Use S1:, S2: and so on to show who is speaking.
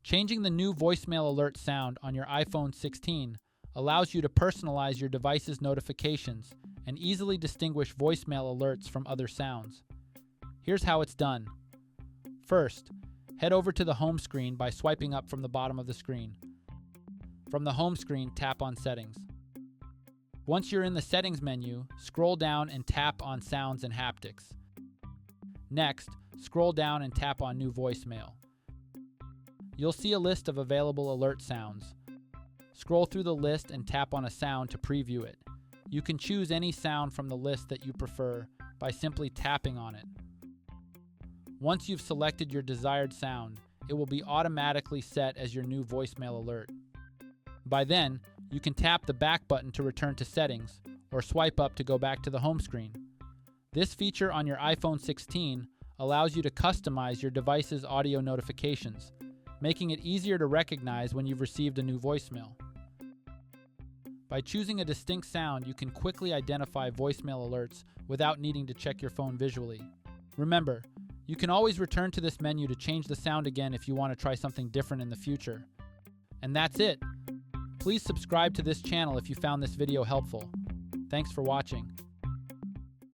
S1: Changing the new voicemail alert sound on your iPhone 16 allows you to personalize your device's notifications and easily distinguish voicemail alerts from other sounds. Here's how it's done. First, head over to the home screen by swiping up from the bottom of the screen. From the home screen, tap on Settings. Once you're in the Settings menu, scroll down and tap on Sounds and Haptics. Next, scroll down and tap on New Voicemail. You'll see a list of available alert sounds. Scroll through the list and tap on a sound to preview it. You can choose any sound from the list that you prefer by simply tapping on it. Once you've selected your desired sound, it will be automatically set as your new voicemail alert. By then, you can tap the back button to return to settings or swipe up to go back to the home screen. This feature on your iPhone 16 allows you to customize your device's audio notifications, making it easier to recognize when you've received a new voicemail. By choosing a distinct sound, you can quickly identify voicemail alerts without needing to check your phone visually. Remember, you can always return to this menu to change the sound again if you want to try something different in the future. And that's it. Please subscribe to this channel if you found this video helpful. Thanks for watching.